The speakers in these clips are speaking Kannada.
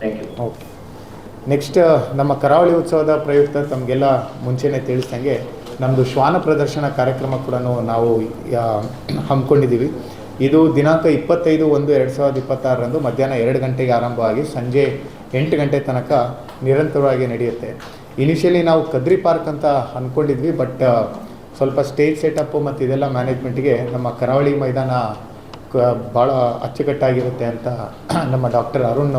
Thank you. ಓಕೆ, ನೆಕ್ಸ್ಟ್ ನಮ್ಮ ಕರಾವಳಿ ಉತ್ಸವದ ಪ್ರಯುಕ್ತ ತಮಗೆಲ್ಲ ಮುಂಚೆನೇ ತಿಳಿಸ್ದಂಗೆ ನಮ್ಮದು ಶ್ವಾನ ಪ್ರದರ್ಶನ ಕಾರ್ಯಕ್ರಮ ಕೂಡ ನಾವು ಹಮ್ಮಿಕೊಂಡಿದ್ದೀವಿ. ಇದು ದಿನಾಂಕ 25/1/2026 ಮಧ್ಯಾಹ್ನ 2 ಗಂಟೆಗೆ ಆರಂಭವಾಗಿ ಸಂಜೆ 8 ಗಂಟೆ ತನಕ ನಿರಂತರವಾಗಿ ನಡೆಯುತ್ತೆ. ಇನಿಷಿಯಲಿ ನಾವು ಕದ್ರಿ ಪಾರ್ಕ್ ಅಂತ ಅಂದ್ಕೊಂಡಿದ್ವಿ, ಬಟ್ ಸ್ವಲ್ಪ ಸ್ಟೇಜ್ ಸೆಟಪ್ಪು ಮತ್ತು ಇದೆಲ್ಲ ಮ್ಯಾನೇಜ್ಮೆಂಟಿಗೆ ನಮ್ಮ ಕರಾವಳಿ ಮೈದಾನ ಭಾಳ ಅಚ್ಚುಕಟ್ಟಾಗಿರುತ್ತೆ ಅಂತ ನಮ್ಮ ಡಾಕ್ಟರ್ ಅರುಣ್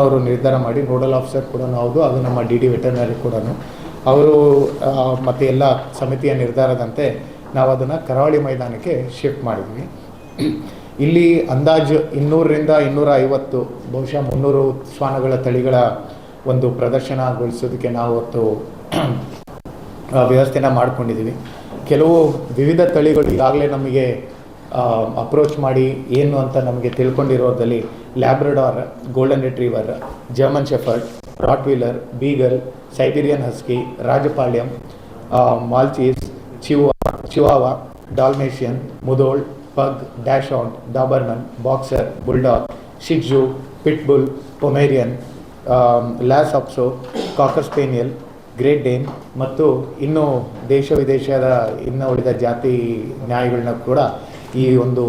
ಅವರು ನಿರ್ಧಾರ ಮಾಡಿ, ನೋಡಲ್ ಆಫೀಸರ್ ಕೂಡ ಹೌದು, ಅದು ನಮ್ಮ DD ವೆಟರ್ನರಿ ಕೂಡ ಅವರು ಮತ್ತು ಎಲ್ಲ ಸಮಿತಿಯ ನಿರ್ಧಾರದಂತೆ ನಾವು ಅದನ್ನು ಕರಾವಳಿ ಮೈದಾನಕ್ಕೆ ಶಿಫ್ಟ್ ಮಾಡಿದ್ವಿ. ಇಲ್ಲಿ ಅಂದಾಜು 200ರಿಂದ 250 ಬಹುಶಃ 300 ಶ್ವಾನಗಳ ತಳಿಗಳ ಒಂದು ಪ್ರದರ್ಶನಗೊಳಿಸೋದಕ್ಕೆ ನಾವು ಅವತ್ತು ವ್ಯವಸ್ಥೆನ ಮಾಡ್ಕೊಂಡಿದ್ದೀವಿ. ಕೆಲವು ವಿವಿಧ ತಳಿಗಳು ಈಗಾಗಲೇ ನಮಗೆ ಅಪ್ರೋಚ್ ಮಾಡಿ ಏನು ಅಂತ ನಮಗೆ ತಿಳ್ಕೊಂಡಿರೋದ್ರಲ್ಲಿ Labrador, golden retriever, German shepherd, Rottweiler, beagle, Siberian husky, Rajapalayam, Maltese, Chihuahua, Dalmatian, Mudhol, pug, dachshund, Doberman, boxer, bulldog, shih tzu, pitbull, Pomeranian, Lhasa apso, cocker spaniel, great Dane ಮತ್ತು ಇನ್ನೂ ದೇಶ ವಿದೇಶದ ಇನ್ನು ಉಳಿದ ಜಾತಿ ನ್ಯಾಯಗಳನ್ನ ಕೂಡ ಈ ಒಂದು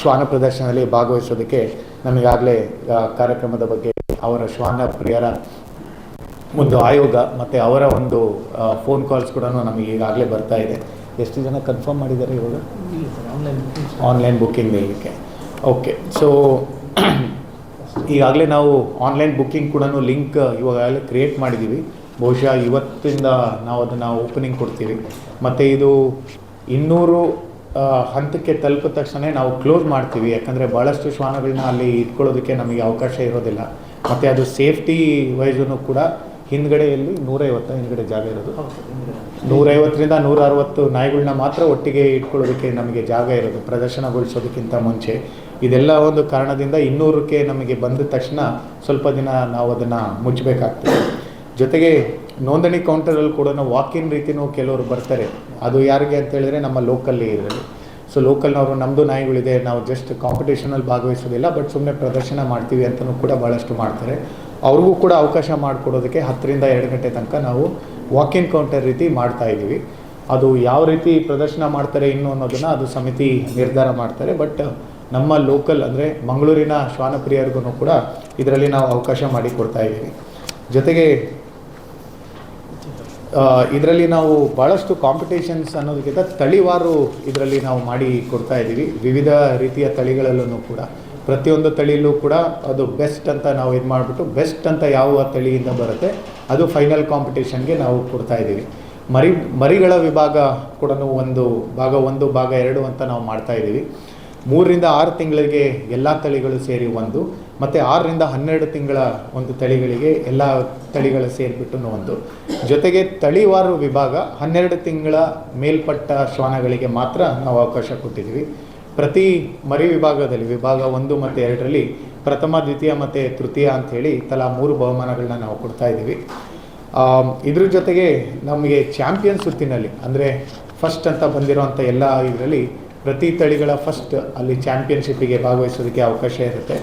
ಶ್ವಾನ ಪ್ರದರ್ಶನದಲ್ಲಿ ಭಾಗವಹಿಸೋದಕ್ಕೆ ನಮಗಾಗಲೇ ಕಾರ್ಯಕ್ರಮದ ಬಗ್ಗೆ ಅವರ ಶ್ವಾನ ಪ್ರಿಯರ ಒಂದು ಆಯೋಗ ಮತ್ತು ಅವರ ಒಂದು ಫೋನ್ ಕಾಲ್ಸ್ ಕೂಡ ನಮಗೆ ಈಗಾಗಲೇ ಬರ್ತಾ ಇದೆ. ಎಷ್ಟು ಜನ ಕನ್ಫರ್ಮ್ ಮಾಡಿದ್ದಾರೆ ಇವಾಗ ಆನ್ಲೈನ್ ಬುಕ್ಕಿಂಗ್ ಮಾಡಲಿಕ್ಕೆ? ಓಕೆ, ಸೊ ಈಗಾಗಲೇ ನಾವು ಆನ್ಲೈನ್ ಬುಕ್ಕಿಂಗ್ ಕೂಡ ಲಿಂಕ್ ಇವಾಗಲೇ ಕ್ರಿಯೇಟ್ ಮಾಡಿದ್ದೀವಿ. ಬಹುಶಃ ಇವತ್ತಿಂದ ನಾವು ಅದನ್ನು ಓಪನಿಂಗ್ ಕೊಡ್ತೀವಿ. ಮತ್ತು ಇದು 200 ಹಂತಕ್ಕೆ ತಲುಪಿದ ತಕ್ಷಣ ನಾವು ಕ್ಲೋಸ್ ಮಾಡ್ತೀವಿ. ಯಾಕಂದರೆ ಭಾಳಷ್ಟು ಶ್ವಾನಗಳನ್ನ ಅಲ್ಲಿ ಇಟ್ಕೊಳ್ಳೋದಕ್ಕೆ ನಮಗೆ ಅವಕಾಶ ಇರೋದಿಲ್ಲ. ಮತ್ತು ಅದು ಸೇಫ್ಟಿ ವೈಸೂ ಕೂಡ ಹಿಂದ್ಗಡೆಯಲ್ಲಿ 150 ಹಿಂದ್ಗಡೆ ಜಾಗ ಇರೋದು, 150ರಿಂದ 160 ನಾಯಿಗಳನ್ನ ಮಾತ್ರ ಒಟ್ಟಿಗೆ ಇಟ್ಕೊಳ್ಳೋದಕ್ಕೆ ನಮಗೆ ಜಾಗ ಇರೋದು ಪ್ರದರ್ಶನಗೊಳಿಸೋದಕ್ಕಿಂತ ಮುಂಚೆ. ಇದೆಲ್ಲ ಒಂದು ಕಾರಣದಿಂದ 200ಕ್ಕೆ ನಮಗೆ ಬಂದ ತಕ್ಷಣ ಸ್ವಲ್ಪ ದಿನ ನಾವು ಅದನ್ನು ಮುಚ್ಚಬೇಕಾಗ್ತದೆ. ಜೊತೆಗೆ ನೋಂದಣಿ ಕೌಂಟರಲ್ಲಿ ಕೂಡ ವಾಕಿನ್ ರೀತಿಯೂ ಕೆಲವರು ಬರ್ತಾರೆ. ಅದು ಯಾರಿಗೆ ಅಂತ ಹೇಳಿದ್ರೆ ನಮ್ಮ ಲೋಕಲ್ಲಿ ಇರೋದು. ಸೊ ಲೋಕಲ್ನವರು ನಮ್ಮದು ನಾಯಿಗಳಿದೆ, ನಾವು ಜಸ್ಟ್ ಕಾಂಪಿಟೇಷನಲ್ಲಿ ಭಾಗವಹಿಸೋದಿಲ್ಲ, ಬಟ್ ಸುಮ್ಮನೆ ಪ್ರದರ್ಶನ ಮಾಡ್ತೀವಿ ಅಂತಲೂ ಕೂಡ ಭಾಳಷ್ಟು ಮಾಡ್ತಾರೆ. ಅವ್ರಿಗೂ ಕೂಡ ಅವಕಾಶ ಮಾಡಿಕೊಡೋದಕ್ಕೆ 10ರಿಂದ 2 ಗಂಟೆ ತನಕ ನಾವು ವಾಕಿನ್ ಕೌಂಟರ್ ರೀತಿ ಮಾಡ್ತಾಯಿದ್ದೀವಿ. ಅದು ಯಾವ ರೀತಿ ಪ್ರದರ್ಶನ ಮಾಡ್ತಾರೆ ಇನ್ನೂ ಅನ್ನೋದನ್ನು ಅದು ಸಮಿತಿ ನಿರ್ಧಾರ ಮಾಡ್ತಾರೆ. ಬಟ್ ನಮ್ಮ ಲೋಕಲ್ ಅಂದರೆ ಮಂಗಳೂರಿನ ಶ್ವಾನಪ್ರಿಯರಿಗೂ ಕೂಡ ಇದರಲ್ಲಿ ನಾವು ಅವಕಾಶ ಮಾಡಿಕೊಡ್ತಾಯಿದ್ದೀವಿ. ಜೊತೆಗೆ ಇದರಲ್ಲಿ ನಾವು ಭಾಳಷ್ಟು ಕಾಂಪಿಟೇಷನ್ಸ್ ಅನ್ನೋದಕ್ಕಿಂತ ತಳಿವಾರು ಇದರಲ್ಲಿ ನಾವು ಮಾಡಿ ಕೊಡ್ತಾಯಿದ್ದೀವಿ. ವಿವಿಧ ರೀತಿಯ ತಳಿಗಳಲ್ಲೂ ಕೂಡ ಪ್ರತಿಯೊಂದು ತಳಿಯಲ್ಲೂ ಕೂಡ ಅದು ಬೆಸ್ಟ್ ಅಂತ ನಾವು ಇದು ಮಾಡಿಬಿಟ್ಟು ಬೆಸ್ಟ್ ಅಂತ ಯಾವ ತಳಿಯಿಂದ ಬರುತ್ತೆ ಅದು ಫೈನಲ್ ಕಾಂಪಿಟೇಷನ್ಗೆ ನಾವು ಕೊಡ್ತಾಯಿದ್ದೀವಿ. ಮರಿಗಳ ವಿಭಾಗ ಕೂಡ ಒಂದು ಭಾಗ 1, ಭಾಗ 2 ಅಂತ ನಾವು ಮಾಡ್ತಾಯಿದ್ದೀವಿ. 3ರಿಂದ 6 ತಿಂಗಳಿಗೆ ಎಲ್ಲ ತಳಿಗಳು ಸೇರಿ ಒಂದು, ಮತ್ತು 6ರಿಂದ 12 ತಿಂಗಳ ಒಂದು ತಳಿಗಳಿಗೆ ಎಲ್ಲ ತಳಿಗಳು ಸೇರಿಬಿಟ್ಟು ಒಂದು. ಜೊತೆಗೆ ತಳಿವಾರು ವಿಭಾಗ 12 ತಿಂಗಳ ಮೇಲ್ಪಟ್ಟ ಶ್ವಾನಗಳಿಗೆ ಮಾತ್ರ ನಾವು ಅವಕಾಶ ಕೊಟ್ಟಿದ್ದೀವಿ. ಪ್ರತಿ ಮರಿ ವಿಭಾಗದಲ್ಲಿ ವಿಭಾಗ 1 ಮತ್ತು 2ರಲ್ಲಿ ಪ್ರಥಮ, ದ್ವಿತೀಯ ಮತ್ತು ತೃತೀಯ ಅಂಥೇಳಿ ತಲಾ 3 ಬಹುಮಾನಗಳನ್ನ ನಾವು ಕೊಡ್ತಾಯಿದ್ದೀವಿ. ಇದ್ರ ಜೊತೆಗೆ ನಮಗೆ ಚಾಂಪಿಯನ್ ಸುತ್ತಿನಲ್ಲಿ ಅಂದರೆ ಫಸ್ಟ್ ಅಂತ ಬಂದಿರೋವಂಥ ಎಲ್ಲ ಇದರಲ್ಲಿ ಪ್ರತಿ ತಳಿಗಳ ಫಸ್ಟ್ ಅಲ್ಲಿ ಚಾಂಪಿಯನ್ಶಿಪ್ಪಿಗೆ ಭಾಗವಹಿಸೋದಕ್ಕೆ ಅವಕಾಶ ಇರುತ್ತೆ.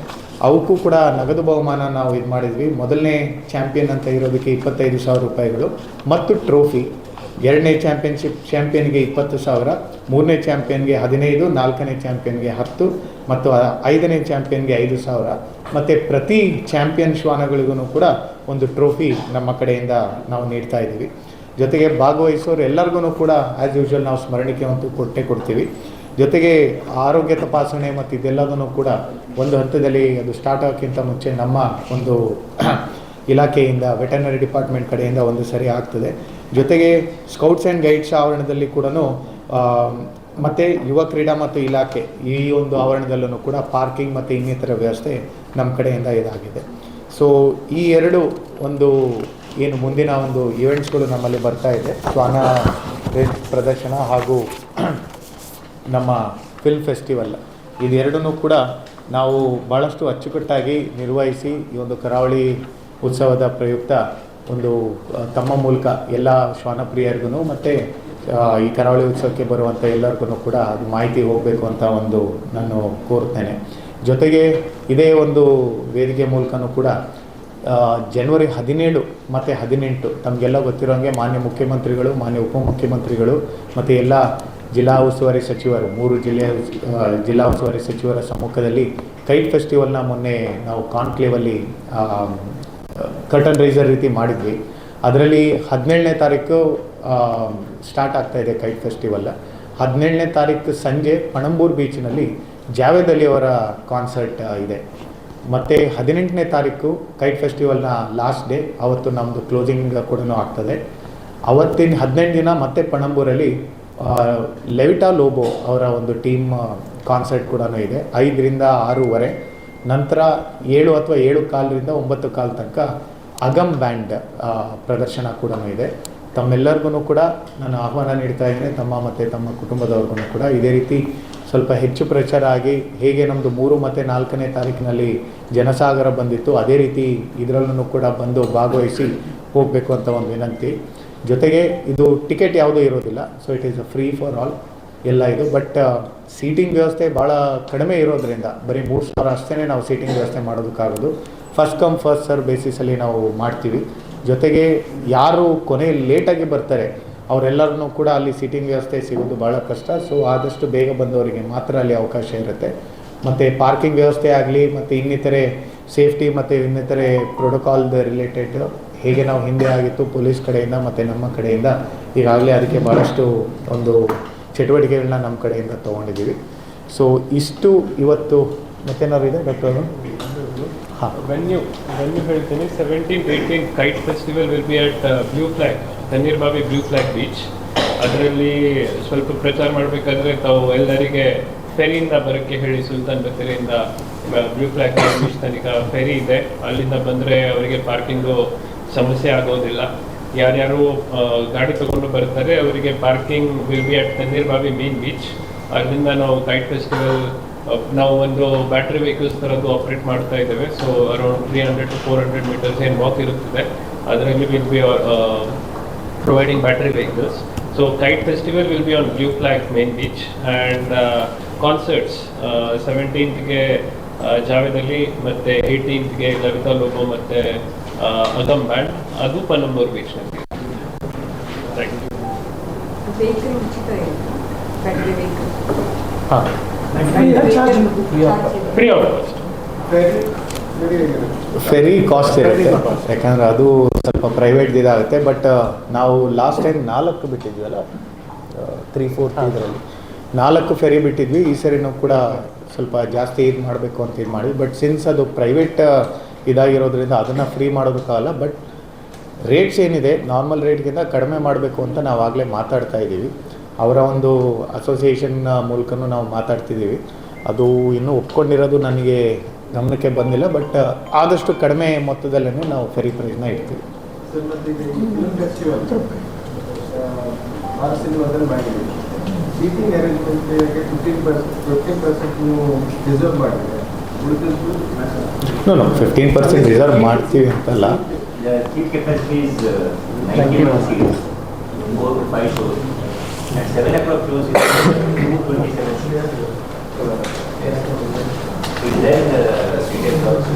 ಅವಕ್ಕೂ ಕೂಡ ನಗದು ಬಹುಮಾನ ನಾವು ಇದು ಮಾಡಿದ್ವಿ. ಮೊದಲನೇ ಚಾಂಪಿಯನ್ ಅಂತ ಇರೋದಕ್ಕೆ 25,000 ರೂಪಾಯಿಗಳು ಮತ್ತು ಟ್ರೋಫಿ. 2ನೇ ಚಾಂಪಿಯನ್ಗೆ 20,000, 3ನೇ ಚಾಂಪಿಯನ್ಗೆ 15, 4ನೇ ಚಾಂಪಿಯನ್ಗೆ 10 ಮತ್ತು 5ನೇ ಚಾಂಪಿಯನ್ಗೆ 5,000. ಮತ್ತು ಪ್ರತಿ ಚಾಂಪಿಯನ್ ಶ್ವಾನಗಳಿಗೂ ಕೂಡ ಒಂದು ಟ್ರೋಫಿ ನಮ್ಮ ಕಡೆಯಿಂದ ನಾವು ನೀಡ್ತಾ ಇದ್ದೀವಿ. ಜೊತೆಗೆ ಭಾಗವಹಿಸೋರು ಎಲ್ಲರಿಗೂ ಕೂಡ ಆ್ಯಸ್ ಯೂಶ್ವಲ್ ನಾವು ಸ್ಮರಣಿಕೆ ಅಂತೂ ಕೊಡ್ತೀವಿ. ಜೊತೆಗೆ ಆರೋಗ್ಯ ತಪಾಸಣೆ ಮತ್ತು ಇದೆಲ್ಲದನ್ನು ಕೂಡ ಒಂದು ಹಂತದಲ್ಲಿ ಅದು ಸ್ಟಾರ್ಟ್ ಆಗೋಕ್ಕಿಂತ ಮುಂಚೆ ನಮ್ಮ ಒಂದು ಇಲಾಖೆಯಿಂದ ವೆಟರ್ನರಿ ಡಿಪಾರ್ಟ್ಮೆಂಟ್ ಕಡೆಯಿಂದ ಒಂದು ಸರಿ ಆಗ್ತದೆ. ಜೊತೆಗೆ ಸ್ಕೌಟ್ಸ್ ಆ್ಯಂಡ್ ಗೈಡ್ಸ್ ಆವರಣದಲ್ಲಿ ಕೂಡ ಮತ್ತು ಯುವ ಕ್ರೀಡಾ ಮತ್ತು ಇಲಾಖೆ ಈ ಒಂದು ಆವರಣದಲ್ಲೂ ಕೂಡ ಪಾರ್ಕಿಂಗ್ ಮತ್ತು ಇನ್ನಿತರ ವ್ಯವಸ್ಥೆ ನಮ್ಮ ಕಡೆಯಿಂದ ಇದಾಗಿದೆ. ಸೊ ಈ ಎರಡು ಒಂದು ಏನು ಮುಂದಿನ ಒಂದು ಈವೆಂಟ್ಸ್ಗಳು ನಮ್ಮಲ್ಲಿ ಬರ್ತಾ ಇದೆ, ಶ್ವಾನ ಪ್ರದರ್ಶನ ಹಾಗೂ ನಮ್ಮ ಫಿಲ್ಮ್ ಫೆಸ್ಟಿವಲ್, ಇದೆರಡನ್ನೂ ಕೂಡ ನಾವು ಭಾಳಷ್ಟು ಅಚ್ಚುಕಟ್ಟಾಗಿ ನಿರ್ವಹಿಸಿ ಈ ಒಂದು ಕರಾವಳಿ ಉತ್ಸವದ ಪ್ರಯುಕ್ತ ಒಂದು ತಮ್ಮ ಮೂಲಕ ಎಲ್ಲ ಶ್ವಾನಪ್ರಿಯರಿಗೂ ಮತ್ತು ಈ ಕರಾವಳಿ ಉತ್ಸವಕ್ಕೆ ಬರುವಂಥ ಎಲ್ಲರಿಗೂ ಕೂಡ ಅದು ಮಾಹಿತಿ ಹೋಗಬೇಕು ಅಂತ ಒಂದು ನಾನು ಕೋರ್ತೇನೆ. ಜೊತೆಗೆ ಇದೇ ಒಂದು ವೇದಿಕೆ ಮೂಲಕನೂ ಕೂಡ ಜನವರಿ 17 ಮತ್ತು 18 ತಮಗೆಲ್ಲ ಗೊತ್ತಿರೋಂಗೆ ಮಾನ್ಯ ಮುಖ್ಯಮಂತ್ರಿಗಳು, ಮಾನ್ಯ ಉಪಮುಖ್ಯಮಂತ್ರಿಗಳು ಮತ್ತು ಎಲ್ಲ ಜಿಲ್ಲಾ ಉಸ್ತುವಾರಿ ಸಚಿವರು, 3 ಜಿಲ್ಲೆಯ ಜಿಲ್ಲಾ ಉಸ್ತುವಾರಿ ಸಚಿವರ ಸಮ್ಮುಖದಲ್ಲಿ ಕೈಟ್ ಫೆಸ್ಟಿವಲ್ನ ಮೊನ್ನೆ ನಾವು ಕಾನ್ಕ್ಲೇವಲ್ಲಿ ಕರ್ಟನ್ ರೈಸರ್ ರೀತಿ ಮಾಡಿದ್ವಿ. ಅದರಲ್ಲಿ 17ನೇ ತಾರೀಕು ಸ್ಟಾರ್ಟ್ ಆಗ್ತಾಯಿದೆ ಕೈಟ್ ಫೆಸ್ಟಿವಲ್. 17ನೇ ತಾರೀಕು ಸಂಜೆ ಪಣಂಬೂರು ಬೀಚ್ನಲ್ಲಿ ಜಾವೇದ್ ಅಲಿ ಅವರ ಕಾನ್ಸರ್ಟ್ ಇದೆ. ಮತ್ತು 18ನೇ ತಾರೀಕು ಕೈಟ್ ಫೆಸ್ಟಿವಲ್ನ ಲಾಸ್ಟ್ ಡೇ, ಅವತ್ತು ನಮ್ಮದು ಕ್ಲೋಸಿಂಗ್ ಕೂಡ ಆಗ್ತದೆ. ಅವತ್ತಿನ 18 ದಿನ ಮತ್ತೆ ಪಣಂಬೂರಲ್ಲಿ ಲೆವಿಟಾ ಲೋಬೋ ಅವರ ಒಂದು ಟೀಮ್ ಕಾನ್ಸರ್ಟ್ ಕೂಡ ಇದೆ 5ರಿಂದ 6:30. ನಂತರ 7 ಅಥವಾ 7:15ರಿಂದ 9:15 ತನಕ ಅಗಮ್ ಬ್ಯಾಂಡ್ ಪ್ರದರ್ಶನ ಕೂಡ ಇದೆ. ತಮ್ಮೆಲ್ಲರಿಗೂ ಕೂಡ ನಾನು ಆಹ್ವಾನ ನೀಡ್ತಾ ಇದ್ದೇನೆ, ತಮ್ಮ ಮತ್ತು ತಮ್ಮ ಕುಟುಂಬದವ್ರಿಗೂ ಕೂಡ ಇದೇ ರೀತಿ ಸ್ವಲ್ಪ ಹೆಚ್ಚು ಪ್ರಚಾರ ಆಗಿ, ಹೇಗೆ ನಮ್ಮದು 3 ಮತ್ತು 4ನೇ ತಾರೀಕಿನಲ್ಲಿ ಜನಸಾಗರ ಬಂದಿತ್ತು, ಅದೇ ರೀತಿ ಇದರಲ್ಲೂ ಕೂಡ ಬಂದು ಭಾಗವಹಿಸಿ ಹೋಗಬೇಕು ಅಂತ ಒಂದು ವಿನಂತಿ. ಜೊತೆಗೆ ಇದು ಟಿಕೆಟ್ ಯಾವುದೂ ಇರೋದಿಲ್ಲ, so it is a free for all ಎಲ್ಲ ಇದು. ಬಟ್ ಸೀಟಿಂಗ್ ವ್ಯವಸ್ಥೆ ಭಾಳ ಕಡಿಮೆ ಇರೋದ್ರಿಂದ ಬರೀ 3,000 ಅಷ್ಟೇ ನಾವು ಸೀಟಿಂಗ್ ವ್ಯವಸ್ಥೆ ಮಾಡೋದಕ್ಕಾಗೋದು. ಫಸ್ಟ್ ಕಮ್ ಫಸ್ಟ್ ಸರ್ವ್ ಬೇಸಿಸಲ್ಲಿ ನಾವು ಮಾಡ್ತೀವಿ. ಜೊತೆಗೆ ಯಾರು ಕೊನೆಯಲ್ಲಿ ಲೇಟಾಗಿ ಬರ್ತಾರೆ ಅವರೆಲ್ಲರನ್ನೂ ಕೂಡ ಅಲ್ಲಿ ಸೀಟಿಂಗ್ ವ್ಯವಸ್ಥೆ ಸಿಗೋದು ಭಾಳ ಕಷ್ಟ. ಸೊ ಆದಷ್ಟು ಬೇಗ ಬಂದವರಿಗೆ ಮಾತ್ರ ಅಲ್ಲಿ ಅವಕಾಶ ಇರುತ್ತೆ. ಮತ್ತು ಪಾರ್ಕಿಂಗ್ ವ್ಯವಸ್ಥೆ ಆಗಲಿ, ಮತ್ತು ಇನ್ನಿತರೆ ಸೇಫ್ಟಿ ಮತ್ತು ಇನ್ನಿತರೆ ಪ್ರೋಟೋಕಾಲ್ದ ರಿಲೇಟೆಡ್ ಹೇಗೆ ನಾವು ಹಿಂದೆ ಆಗಿತ್ತು ಪೊಲೀಸ್ ಕಡೆಯಿಂದ ಮತ್ತು ನಮ್ಮ ಕಡೆಯಿಂದ ಈಗಾಗಲೇ ಅದಕ್ಕೆ ಭಾಳಷ್ಟು ಒಂದು ಚಟುವಟಿಕೆಗಳನ್ನ ನಮ್ಮ ಕಡೆಯಿಂದ ತೊಗೊಂಡಿದ್ದೀವಿ. ಸೊ ಇಷ್ಟು ಇವತ್ತು ಮತ್ತೇನಾದ್ರು ಇದೆ ಡಾಕ್ಟರ್? ಹಾಂ, ವೆನ್ಯೂ ಹೇಳ್ತೀನಿ. 17th 18th kite festival will be at blue flag, Tannirbhavi blue flag beach. ಅದರಲ್ಲಿ ಸ್ವಲ್ಪ ಪ್ರಚಾರ ಮಾಡಬೇಕಾದ್ರೆ ತಾವು ಎಲ್ಲರಿಗೆ ಫೆರಿಯಿಂದ ಬರೋಕ್ಕೆ ಹೇಳಿ. ಸುಲ್ತಾನ್ ಬತ್ತೇರಿಯಿಂದ ಬ್ಲೂ ಫ್ಲ್ಯಾಗ್ ಬೀಚ್ ತನಕ ಫೆರಿ ಇದೆ. ಅಲ್ಲಿಂದ ಬಂದರೆ ಅವರಿಗೆ ಪಾರ್ಕಿಂಗು ಸಮಸ್ಯೆ ಆಗೋದಿಲ್ಲ. ಯಾರ್ಯಾರು ಗಾಡಿ ತಗೊಂಡು ಬರ್ತಾರೆ ಅವರಿಗೆ parking will be at Tannirbhavi main beach. ಅಲ್ಲಿಂದ ನಾವು ಕೈಟ್ ಫೆಸ್ಟಿವಲ್ ನಾವು ಒಂದು ಬ್ಯಾಟ್ರಿ ವೆಹಿಕಲ್ಸ್ ಥರದ್ದು ಆಪ್ರೇಟ್ ಮಾಡ್ತಾ ಇದ್ದೇವೆ. ಸೊ ಅರೌಂಡ್ 300 to 400 ಮೀಟರ್ಸ್ ಏನು ವಾಕ್ ಇರುತ್ತದೆ, ಅದರಲ್ಲಿ will be providing battery vehicles. So kite festival will be on blue flag main beach. And concerts 17th Javed Ali ಮತ್ತು 18th ಲವಿತಾ ಲೋಬೋ ಮತ್ತು ಅಗಮ್ ಬ್ಯಾಂಡ್, ಅದು ಪಣಂಬೂರು ಬೀಚ್ನಲ್ಲಿ. ಹಾಂ, free of cost. Ferry cost ಇರುತ್ತೆ, ಯಾಕಂದರೆ ಅದು ಸ್ವಲ್ಪ ಪ್ರೈವೇಟ್ ಇದಾಗುತ್ತೆ. ಬಟ್ ನಾವು ಲಾಸ್ಟ್ ಟೈಮ್ 4 ಬಿಟ್ಟಿದ್ವಲ್ಲ, 3-4 ಇದರಲ್ಲಿ 4 ಫೆರಿ ಬಿಟ್ಟಿದ್ವಿ. ಈ ಸರಿನೂ ಕೂಡ ಸ್ವಲ್ಪ ಜಾಸ್ತಿ ಇದು ಮಾಡಬೇಕು ಅಂತ ಇದು ಮಾಡಿ. ಬಟ್ ಸಿನ್ಸ್ ಅದು ಪ್ರೈವೇಟ್ ಇದಾಗಿರೋದ್ರಿಂದ ಅದನ್ನು ಫ್ರೀ ಮಾಡೋದಕ್ಕಾಗಲ್ಲ. ಬಟ್ ರೇಟ್ಸ್ ಏನಿದೆ ನಾರ್ಮಲ್ ರೇಟ್ಗಿಂತ ಕಡಿಮೆ ಮಾಡಬೇಕು ಅಂತ ನಾವು ಆಗಲೇ ಮಾತಾಡ್ತಾ ಇದ್ದೀವಿ. ಅವರ ಒಂದು ಅಸೋಸಿಯೇಷನ್ ಮೂಲಕನೂ ನಾವು ಮಾತಾಡ್ತಿದ್ದೀವಿ. ಅದು ಇನ್ನೂ ಒಪ್ಕೊಂಡಿರೋದು ನನಗೆ ಗಮನಕ್ಕೆ ಬಂದಿಲ್ಲ. ಬಟ್ ಆದಷ್ಟು ಕಡಿಮೆ ಮೊತ್ತದಲ್ಲೇ ನಾವು ಫೆರಿ ಪ್ರೈಸ್ನ ಇಡ್ತೀವಿ. ಸೀಟಿಂಗ್ ಅರೇಂಜ್ಮೆಂಟ್ 15% ನೀವು ರಿಸರ್ವ್ ಮಾಡಿದ್ರೆ ಉಳಿದದ್ದು ನೋ 15% ರಿಸರ್ವ್ ಮಾಡ್ತೀವಿ ಅಂತಲ್ಲ. Seat capacity is 91 seats, 4 to 5 shows. At 7 o'clock shows is 227 seats. Then seated also.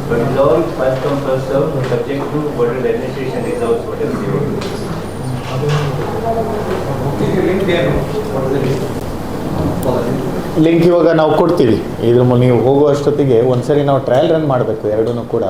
But it's all first come first serve, subject to whatever the administration reserves, whatever they want to do. Link ಇವಾಗ ನಾವು ಕೊಡ್ತೀವಿ. ಇದ್ರ ನೀವು ಹೋಗುವಷ್ಟೊತ್ತಿಗೆ ಒಂದ್ಸರಿ ನಾವು ಟ್ರಯಲ್ ರನ್ ಮಾಡಬೇಕು ಎರಡೂ ಕೂಡ.